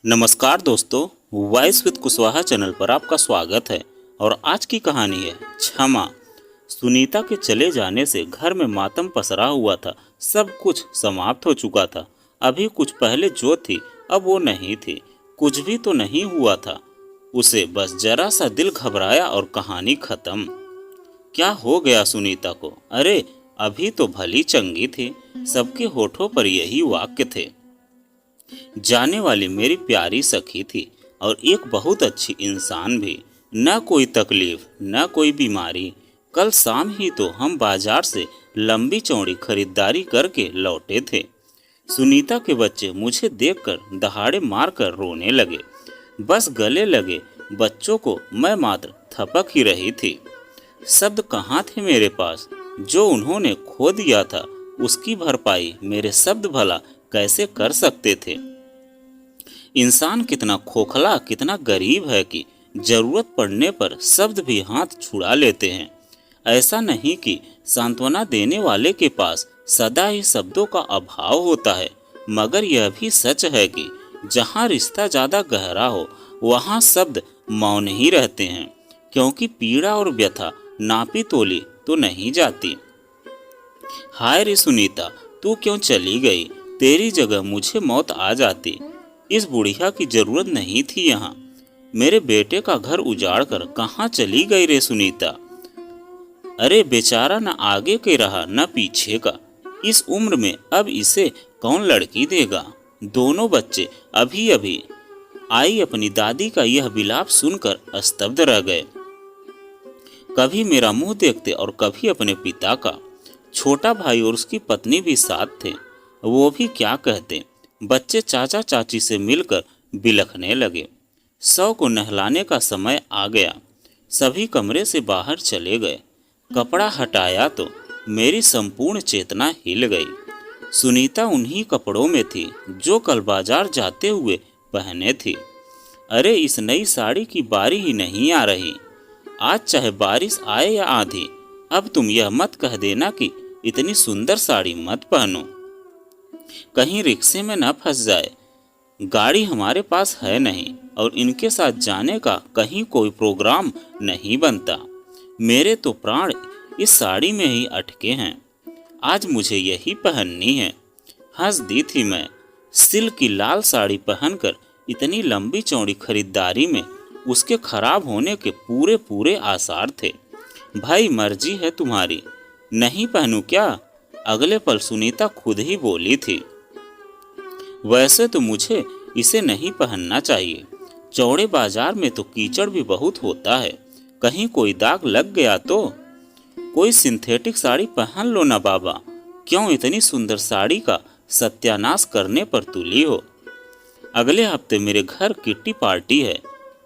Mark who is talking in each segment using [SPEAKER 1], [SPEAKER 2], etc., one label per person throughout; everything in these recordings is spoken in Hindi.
[SPEAKER 1] नमस्कार दोस्तों, वॉइस विद कुशवाहा चैनल पर आपका स्वागत है। और आज की कहानी है क्षमा। सुनीता के चले जाने से घर में मातम पसरा हुआ था। सब कुछ समाप्त हो चुका था। अभी कुछ पहले जो थी अब वो नहीं थी। कुछ भी तो नहीं हुआ था। उसे बस जरा सा दिल घबराया और कहानी खत्म। क्या हो गया सुनीता को? अरे अभी तो भली चंगी थी। सबके होठों पर यही वाक्य थे। जाने वाली मेरी प्यारी सखी थी और एक बहुत अच्छी इंसान भी। न कोई तकलीफ न कोई बीमारी। कल शाम ही तो हम बाजार से लंबी चौड़ी खरीदारी करके लौटे थे। सुनीता के बच्चे मुझे देखकर दहाड़े मारकर रोने लगे। बस गले लगे बच्चों को मैं मात्र थपक ही रही थी। शब्द कहाँ थे मेरे पास? जो उन्होंने खो दिया था उसकी भरपाई मेरे शब्द भला कैसे कर सकते थे? इंसान कितना खोखला, कितना गरीब है कि जरूरत पड़ने पर शब्द भी हाथ छुड़ा लेते हैं। ऐसा नहीं कि सांत्वना देने वाले के पास सदा ही शब्दों का अभाव होता है, मगर यह भी सच है कि जहाँ रिश्ता ज्यादा गहरा हो वहाँ शब्द मौन ही रहते हैं, क्योंकि पीड़ा और व्यथा नापी तोली तो नहीं जाती। हाय रे सुनीता, तू क्यों चली गई? तेरी जगह मुझे मौत आ जाती। इस बुढ़िया की जरूरत नहीं थी यहाँ। मेरे बेटे का घर उजाड़ कर कहाँ चली गई रे सुनीता? अरे बेचारा न आगे के रहा न पीछे का। इस उम्र में अब इसे कौन लड़की देगा? दोनों बच्चे अभी अभी आई अपनी दादी का यह विलाप सुनकर स्तब्ध रह गए। कभी मेरा मुंह देखते और कभी अपने पिता का। छोटा भाई और उसकी पत्नी भी साथ थे। वो भी क्या कहते। बच्चे चाचा चाची से मिलकर बिलखने लगे। सौ को नहलाने का समय आ गया। सभी कमरे से बाहर चले गए। कपड़ा हटाया तो मेरी संपूर्ण चेतना हिल गई। सुनीता उन्हीं कपड़ों में थी जो कल बाजार जाते हुए पहने थी। अरे इस नई साड़ी की बारी ही नहीं आ रही। आज चाहे बारिश आए या आंधी, अब तुम यह मत कह देना कि इतनी सुंदर साड़ी मत पहनो। कहीं रिक्शे में न फंस जाए। गाड़ी हमारे पास है नहीं और इनके साथ जाने का कहीं कोई प्रोग्राम नहीं बनता। मेरे तो प्राण इस साड़ी में ही अटके हैं। आज मुझे यही पहननी है। हंस दी थी मैं। सिल्क की लाल साड़ी पहनकर इतनी लंबी चौड़ी खरीदारी में उसके खराब होने के पूरे पूरे आसार थे। भाई मर्जी है तुम्हारी, नहीं पहनूं क्या? अगले पल सुनीता खुद ही बोली थी। वैसे तो मुझे इसे नहीं पहनना चाहिए। चौड़े बाजार में तो कीचड़ भी बहुत होता है। कहीं कोई दाग लग गया तो? कोई सिंथेटिक साड़ी पहन लो ना बाबा। क्यों इतनी सुंदर साड़ी का सत्यानाश करने पर तुली हो? अगले हफ्ते मेरे घर किट्टी पार्टी है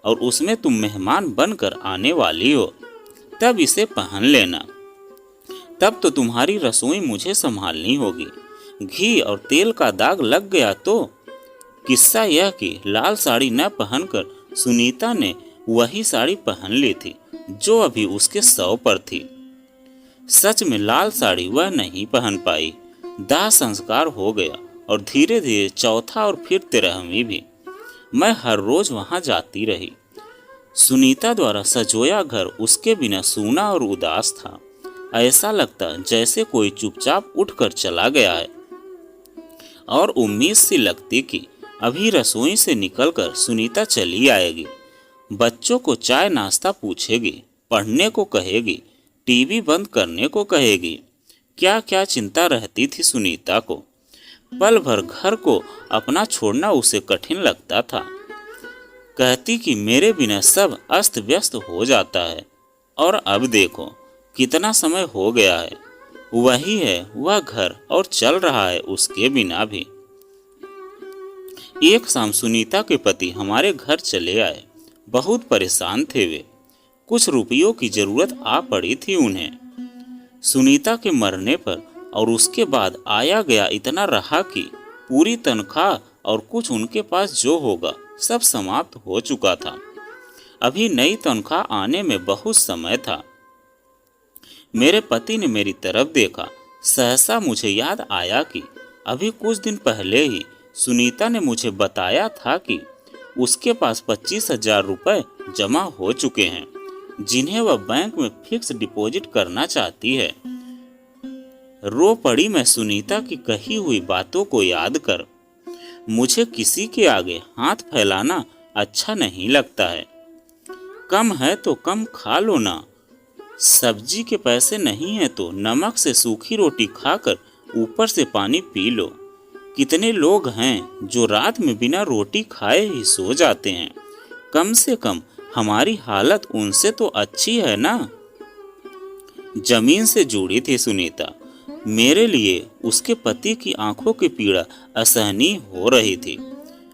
[SPEAKER 1] और उसमें तुम मेहमान बनकर आने वाली हो। तब इसे पहन लेना। तब तो तुम्हारी रसोई मुझे संभालनी होगी। घी और तेल का दाग लग गया तो? किस्सा यह कि लाल साड़ी न पहनकर सुनीता ने वही साड़ी पहन ली थी जो अभी उसके सौ पर थी। सच में लाल साड़ी वह नहीं पहन पाई। दाह संस्कार हो गया और धीरे धीरे चौथा और फिर 13वीं भी। मैं हर रोज वहां जाती रही। सुनीता द्वारा सजोया घर उसके बिना सूना और उदास था। ऐसा लगता जैसे कोई चुपचाप उठकर चला गया है। और उम्मीद सी लगती कि अभी रसोई से निकलकर सुनीता चली आएगी। बच्चों को चाय नाश्ता पूछेगी, पढ़ने को कहेगी, टीवी बंद करने को कहेगी। क्या क्या चिंता रहती थी सुनीता को। पल भर घर को अपना छोड़ना उसे कठिन लगता था। कहती कि मेरे बिना सब अस्त व्यस्त हो जाता है। और अब देखो कितना समय हो गया है। वही है वह घर और चल रहा है उसके बिना भी। एक शाम सुनीता के पति हमारे घर चले आए। बहुत परेशान थे वे। कुछ रुपयों की जरूरत आ पड़ी थी उन्हें। सुनीता के मरने पर और उसके बाद आया गया इतना रहा कि पूरी तनख्वाह और कुछ उनके पास जो होगा सब समाप्त हो चुका था। अभी नई तनख्वाह आने में बहुत समय था। मेरे पति ने मेरी तरफ देखा। सहसा मुझे याद आया कि अभी कुछ दिन पहले ही सुनीता ने मुझे बताया था कि उसके पास 25,000 रुपए जमा हो चुके हैं, जिन्हें वह बैंक में फिक्स डिपॉजिट करना चाहती है। रो पड़ी मैं सुनीता की कही हुई बातों को याद कर। मुझे किसी के आगे हाथ फैलाना अच्छा नहीं लगता है। कम है तो कम खा लो ना। सब्जी के पैसे नहीं है तो नमक से सूखी रोटी खाकर ऊपर से पानी पी लो। कितने लोग हैं जो रात में बिना रोटी खाए ही सो जाते हैं। कम से कम हमारी हालत उनसे तो अच्छी है ना। जमीन से जुड़ी थी सुनीता। मेरे लिए उसके पति की आंखों की पीड़ा असहनीय हो रही थी।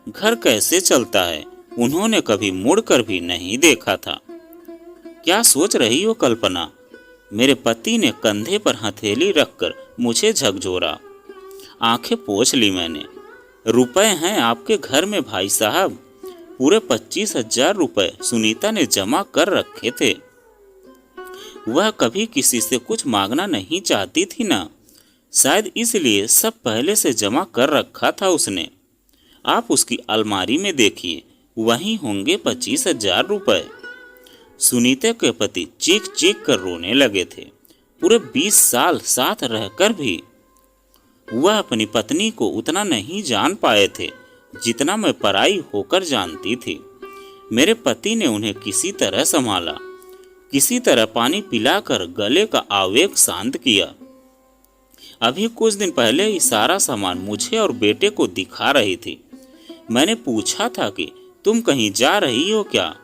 [SPEAKER 1] घर कैसे चलता है उन्होंने कभी मुड़कर भी नहीं देखा था। क्या सोच रही हो कल्पना? मेरे पति ने कंधे पर हथेली रखकर मुझे झकझोरा। आंखें पोंछ ली मैंने। रुपए हैं आपके घर में भाई साहब। पूरे 25,000 रुपए सुनीता ने जमा कर रखे थे। वह कभी किसी से कुछ मांगना नहीं चाहती थी ना, शायद इसलिए सब पहले से जमा कर रखा था उसने। आप उसकी अलमारी में देखिए, वहीं होंगे 25,000 रुपए। सुनीता के पति चीख चीख कर रोने लगे थे। पूरे 20 साल साथ रहकर भी वह अपनी पत्नी को उतना नहीं जान पाए थे जितना मैं पराई होकर जानती थी। मेरे पति ने उन्हें किसी तरह संभाला, किसी तरह पानी पिलाकर गले का आवेग शांत किया। अभी कुछ दिन पहले ही सारा सामान मुझे और बेटे को दिखा रही थी। मैंने पूछा था कि तुम कहीं जा रही हो क्या,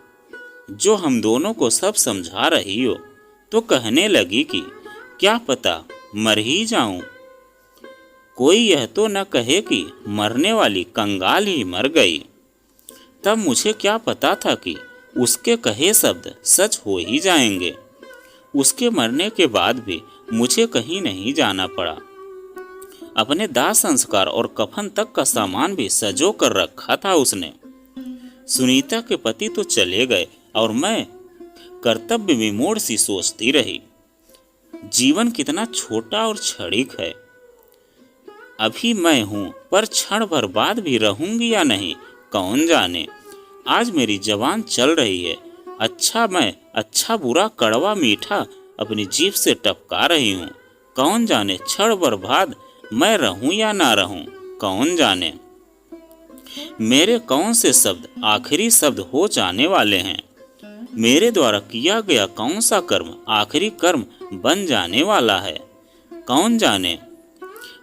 [SPEAKER 1] जो हम दोनों को सब समझा रही हो, तो कहने लगी कि क्या पता मर ही जाऊं। कोई यह तो न कहे कि मरने वाली कंगाल ही मर गई। तब मुझे क्या पता था कि उसके कहे शब्द सच हो ही जाएंगे। उसके मरने के बाद भी मुझे कहीं नहीं जाना पड़ा। अपने दाह संस्कार और कफन तक का सामान भी सजो कर रखा था उसने। सुनीता के पति तो चले गए और मैं कर्तव्य विमूढ़ सी सोचती रही। जीवन कितना छोटा और क्षणिक है। अभी मैं हूँ, पर क्षण भर बाद भी रहूंगी या नहीं कौन जाने। आज मेरी जवान चल रही है। मैं अच्छा बुरा कड़वा मीठा अपनी जीभ से टपका रही हूँ। कौन जाने क्षण भर बाद मैं रहूं या ना रहूं कौन जाने। मेरे कौन से शब्द आखिरी शब्द हो जाने वाले हैं। मेरे द्वारा किया गया कौन सा कर्म आखिरी कर्म बन जाने वाला है कौन जाने।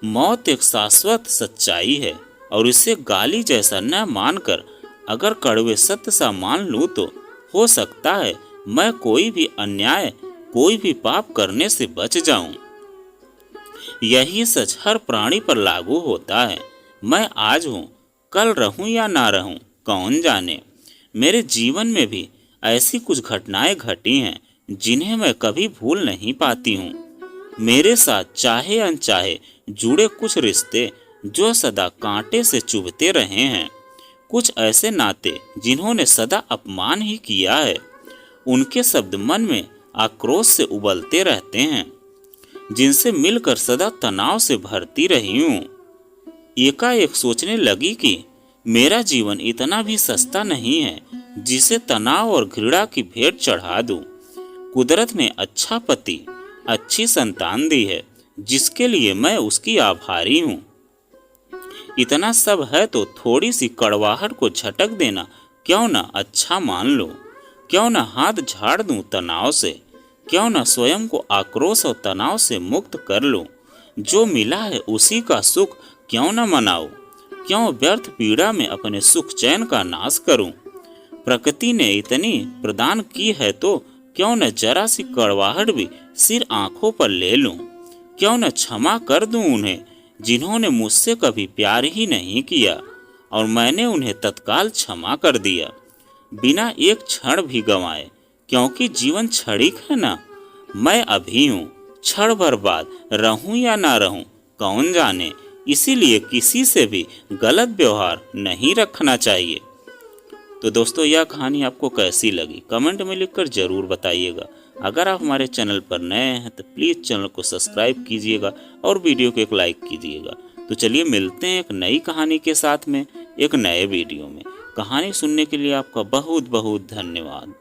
[SPEAKER 1] मौत एक शाश्वत सच्चाई है और इसे गाली जैसा न मानकर अगर कड़वे सत्य सा मान लूं तो हो सकता है मैं कोई भी अन्याय कोई भी पाप करने से बच जाऊं। यही सच हर प्राणी पर लागू होता है। मैं आज हूँ, कल रहूं या ना रहूं कौन जाने। मेरे जीवन में भी ऐसी कुछ घटनाएं घटी हैं जिन्हें मैं कभी भूल नहीं पाती हूँ। मेरे साथ चाहे अनचाहे जुड़े कुछ रिश्ते जो सदा कांटे से चुभते रहे हैं। कुछ ऐसे नाते जिन्होंने सदा अपमान ही किया है। उनके शब्द मन में आक्रोश से उबलते रहते हैं, जिनसे मिलकर सदा तनाव से भरती रही हूँ। एकाएक सोचने लगी कि मेरा जीवन इतना भी सस्ता नहीं है जिसे तनाव और घृणा की भेंट चढ़ा दूं। कुदरत ने अच्छा पति अच्छी संतान दी है जिसके लिए मैं उसकी आभारी हूँ। इतना सब है तो थोड़ी सी कड़वाहट को झटक देना क्यों ना अच्छा मान लो। क्यों ना हाथ झाड़ दूं तनाव से। क्यों ना स्वयं को आक्रोश और तनाव से मुक्त कर लूं। जो मिला है उसी का सुख क्यों ना मनाऊं। क्यों व्यर्थ पीड़ा में अपने सुख चैन का नाश करूं। प्रकृति ने इतनी प्रदान की है तो क्यों न जरा सी कड़वाहट भी सिर आंखों पर ले लूं। क्यों न क्षमा कर दूं उन्हें जिन्होंने मुझसे कभी प्यार ही नहीं किया और मैंने उन्हें तत्काल क्षमा कर दिया बिना एक क्षण भी गंवाए। क्योंकि जीवन क्षणिक है ना। मैं अभी हूँ, क्षण भर बाद रहूं या ना रहूं कौन जाने। इसीलिए किसी से भी गलत व्यवहार नहीं रखना चाहिए। तो दोस्तों, यह कहानी आपको कैसी लगी कमेंट में लिखकर जरूर बताइएगा। अगर आप हमारे चैनल पर नए हैं तो प्लीज़ चैनल को सब्सक्राइब कीजिएगा और वीडियो को एक लाइक कीजिएगा। तो चलिए मिलते हैं एक नई कहानी के साथ में एक नए वीडियो में। कहानी सुनने के लिए आपका बहुत बहुत धन्यवाद।